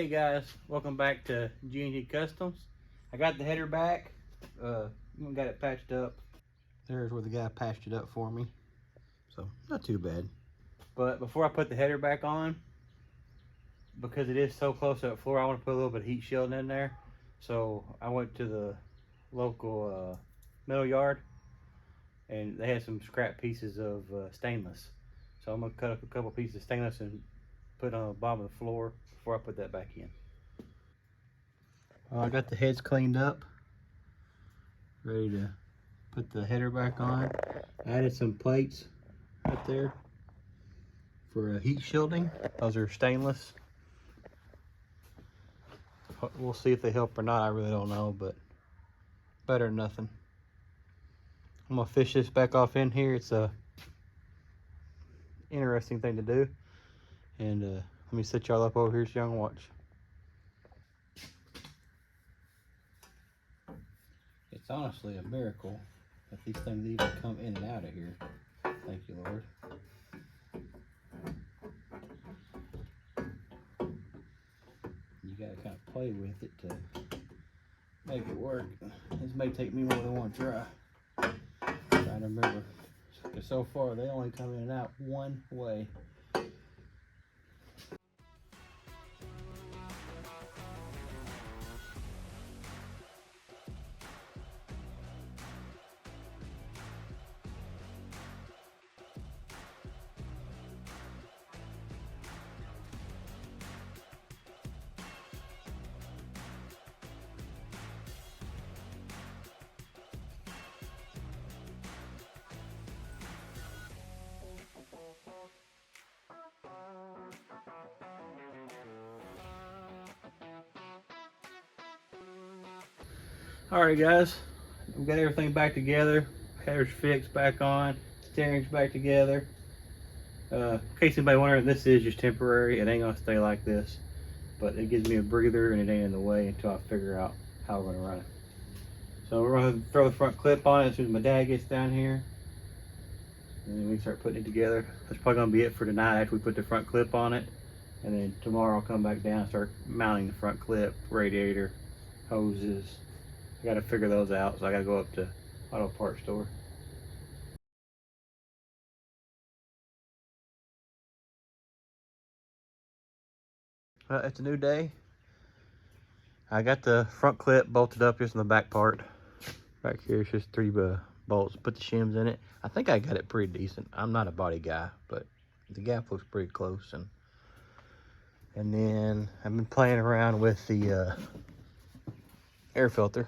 Hey guys, welcome back to G&G Customs. I got the header back, got it patched up. There's where the guy patched it up for me, so not too bad. But before I put the header back on, because it is so close to the floor, I want to put a little bit of heat shielding in there. So I went to the local metal yard, and they had some scrap pieces of stainless. So I'm gonna cut up a couple pieces of stainless and put it on the bottom of the floor before I put that back in. I got the heads cleaned up, ready to put the header back on. I added some plates right there for heat shielding. Those are stainless. We'll see if they help or not. I really don't know, but better than nothing. I'm gonna fish this back off in here. It's a interesting thing to do. And let me set y'all up over here so y'all can watch. It's honestly a miracle that these things even come in and out of here. Thank you, Lord. You gotta kind of play with it to make it work. This may take me more than one try. Trying to remember. So far, they only come in and out one way. Alright guys, we got everything back together. Header's fixed back on, steering's back together. In case anybody wondering, this is just temporary. It ain't gonna stay like this, but it gives me a breather and it ain't in the way until I figure out how we're gonna run it. So we're gonna throw the front clip on it as soon as my dad gets down here, and then we start putting it together. That's probably gonna be it for tonight after we put the front clip on it, and then tomorrow I'll come back down and start mounting the front clip, radiator, hoses. I gotta figure those out, so I gotta go up to auto parts store. It's a new day. I got the front clip bolted up just in the back part. Back here it's just 3 bolts. Put the shims in it. I think I got it pretty decent. I'm not a body guy, but the gap looks pretty close. And then I've been playing around with the air filter.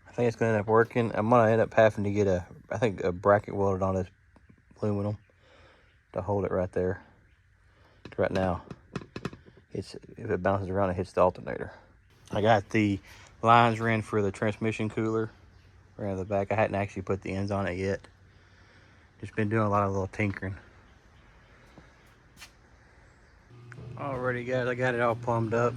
I think it's gonna end up working. I'm gonna end up having to get a bracket welded on this aluminum to hold it right there. Right now, if it bounces around, it hits the alternator. I got the lines ran for the transmission cooler around the back. I hadn't actually put the ends on it yet. Just been doing a lot of little tinkering. Alrighty guys, I got it all plumbed up.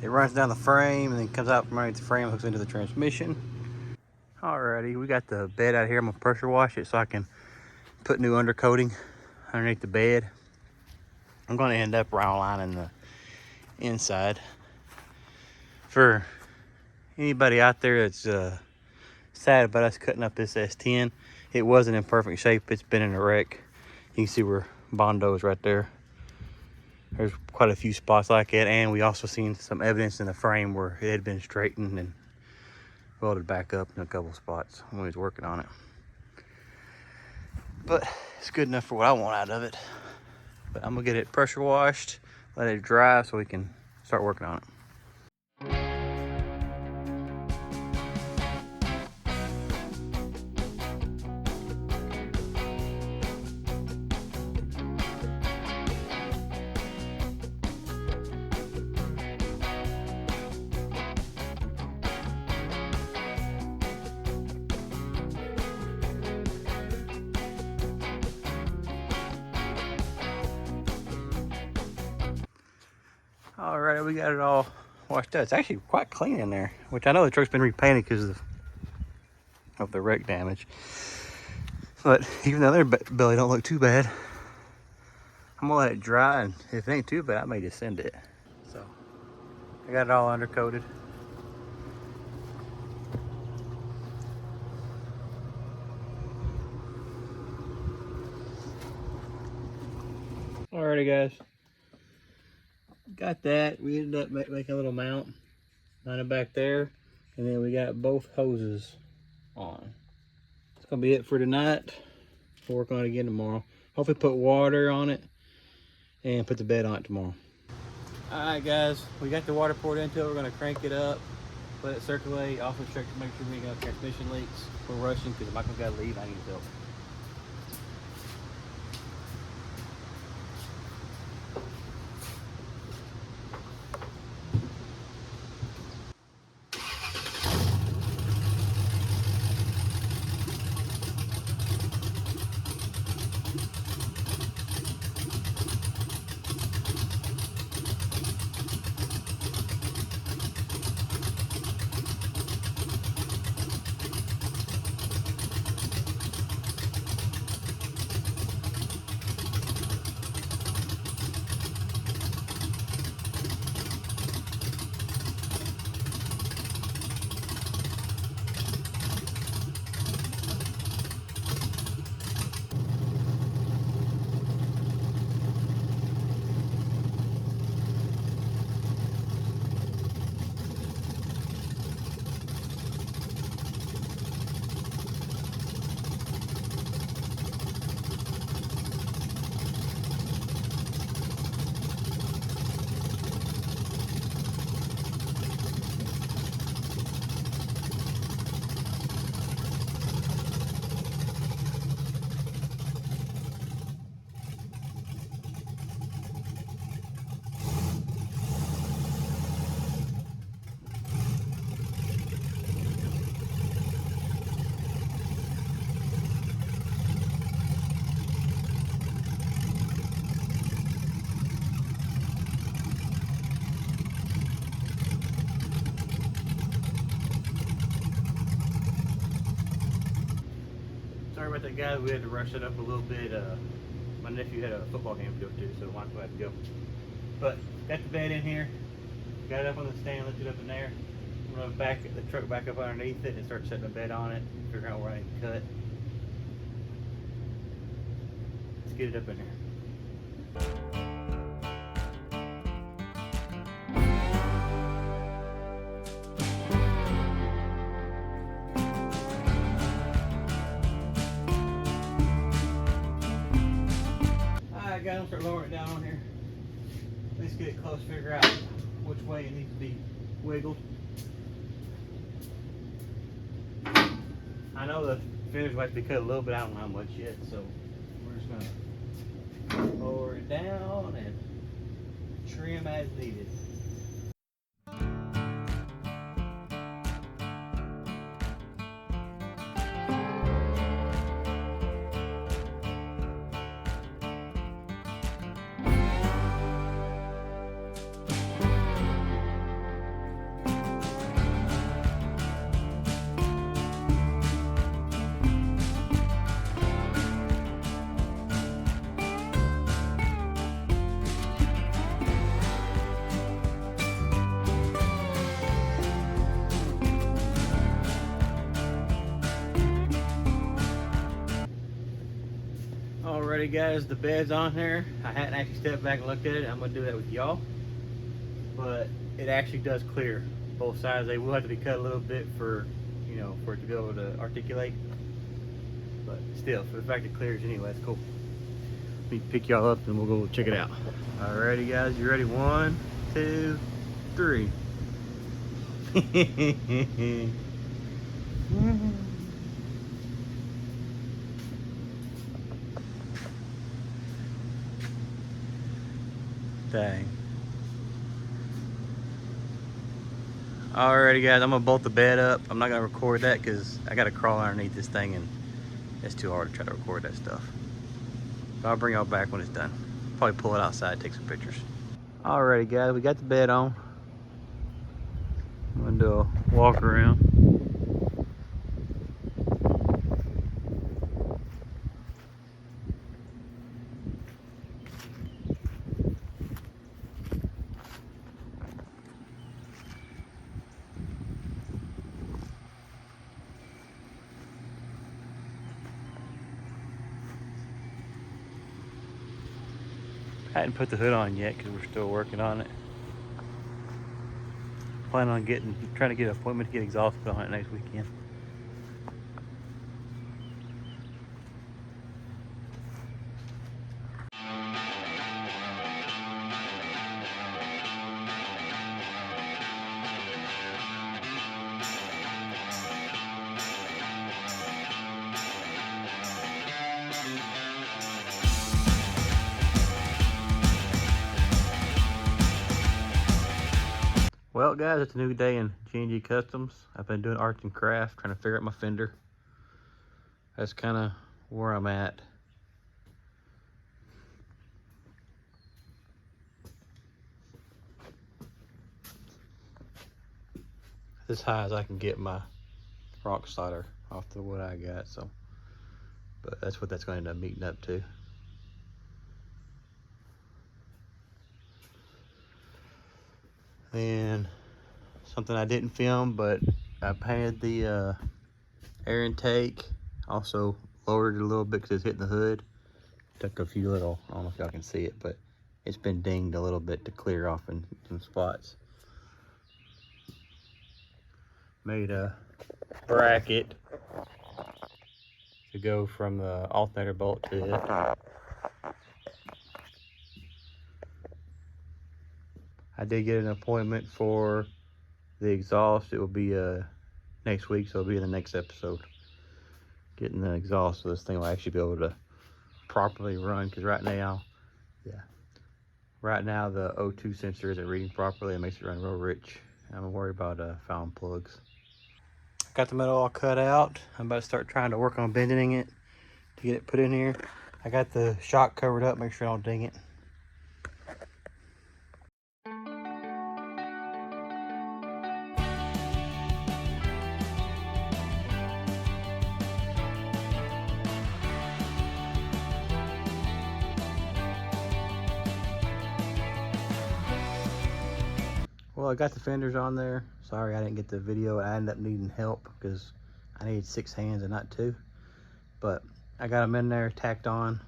It runs down the frame and then comes out from underneath the frame, hooks into the transmission. Alrighty, we got the bed out here. I'm gonna pressure wash it so I can put new undercoating underneath the bed. I'm gonna end up round lining the inside. For anybody out there that's sad about us cutting up this S10, it wasn't in perfect shape. It's been in a wreck. You can see where Bondo is right there. There's quite a few spots like it, and we also seen some evidence in the frame where it had been straightened and welded back up in a couple spots when we was working on it. But it's good enough for what I want out of it. But I'm gonna get it pressure washed, let it dry so we can start working on it. All right, we got it all washed out. It's actually quite clean in there, which I know the truck's been repainted because of the wreck damage. But even though their belly don't look too bad, I'm gonna let it dry, and if it ain't too bad, I may just send it. So I got it all undercoated. Alrighty guys, got that. We ended up making a little mount, line it back there, and then we got both hoses on. It's gonna be it for tonight. We'll work on it again tomorrow. Hopefully put water on it and put the bed on it tomorrow. Alright guys, we got the water poured into it. We're gonna crank it up, let it circulate, also check to make sure we ain't got transmission leaks. We're rushing because Michael's gotta leave. I need his help. Sorry about that guys, we had to rush it up a little bit. My nephew had a football game to go to, so Michael had to go. But got the bed in here, got it up on the stand, lifted it up in there. I'm gonna back the truck back up underneath it and start setting the bed on it, figure out where I need to cut. Let's get it up in here. Alright guys, I'm gonna start lowering it down on here. Let's get it close, figure out which way it needs to be wiggled. I know the fenders might be cut a little bit, I don't know how much yet, so we're just gonna lower it down and trim as needed. Alrighty guys, the bed's on here. I hadn't actually stepped back and looked at it. I'm gonna do that with y'all. But it actually does clear both sides. They will have to be cut a little bit for, you know, for it to be able to articulate. But still, for the fact it clears anyway, it's cool. Let me pick y'all up and we'll go check it out. Alrighty guys, you ready? 1, 2, 3. Dang. Alrighty guys, I'm gonna bolt the bed up. I'm not gonna record that because I gotta crawl underneath this thing and it's too hard to try to record that stuff. But I'll bring y'all back when it's done. Probably pull it outside, take some pictures. Alrighty guys, we got the bed on. I'm gonna do a walk around. I hadn't put the hood on yet because we're still working on it. Plan on trying to get an appointment to get exhaust put on it next weekend. Well guys, it's a new day in G&G Customs. I've been doing arts and crafts, trying to figure out my fender. That's kind of where I'm at. As high as I can get my rock slider off the wood I got, so. But that's what that's going to end up meeting up to. And something I didn't film, but I painted the air intake. Also lowered it a little bit because it's hitting the hood. Took a few little, I don't know if y'all can see it, but it's been dinged a little bit to clear off in some spots. Made a bracket to go from the alternator bolt to it. I did get an appointment for the exhaust. It will be next week, so it'll be in the next episode. Getting the exhaust, so this thing will actually be able to properly run, because right now the O2 sensor isn't reading properly. It makes it run real rich. I'm worried about foul plugs. Got the metal all cut out. I'm about to start trying to work on bending it to get it put in here. I got the shock covered up, make sure I don't ding it. Well, I got the fenders on there. Sorry I didn't get the video. I ended up needing help because I needed 6 hands and not 2. But I got them in there, tacked on.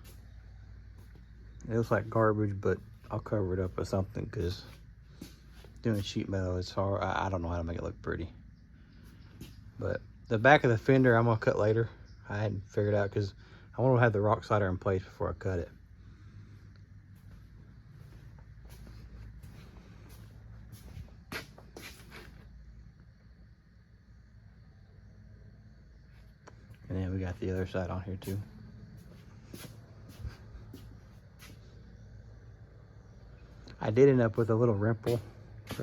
It looks like garbage, but I'll cover it up with something because doing sheet metal is hard. I don't know how to make it look pretty. But the back of the fender I'm gonna cut later. I hadn't figured out because I want to have the rock slider in place before I cut it. And then we got the other side on here too. I did end up with a little rimple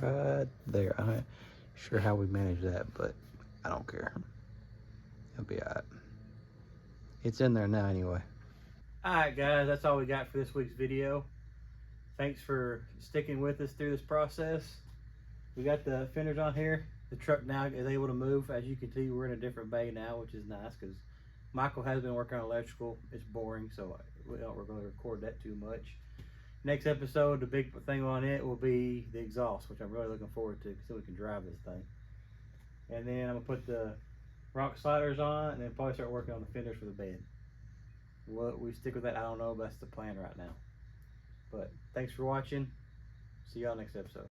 right there. I'm not sure how we managed that, but I don't care. It'll be all right. It's in there now anyway. All right, guys, that's all we got for this week's video. Thanks for sticking with us through this process. We got the fenders on here. The truck now is able to move. As you can see, we're in a different bay now, which is nice because Michael has been working on electrical. It's boring, so we're going to record that too much. Next episode, the big thing on it will be the exhaust, which I'm really looking forward to so we can drive this thing. And then I'm going to put the rock sliders on and then probably start working on the fenders for the bed. What we stick with that, I don't know, but that's the plan right now. But thanks for watching. See y'all next episode.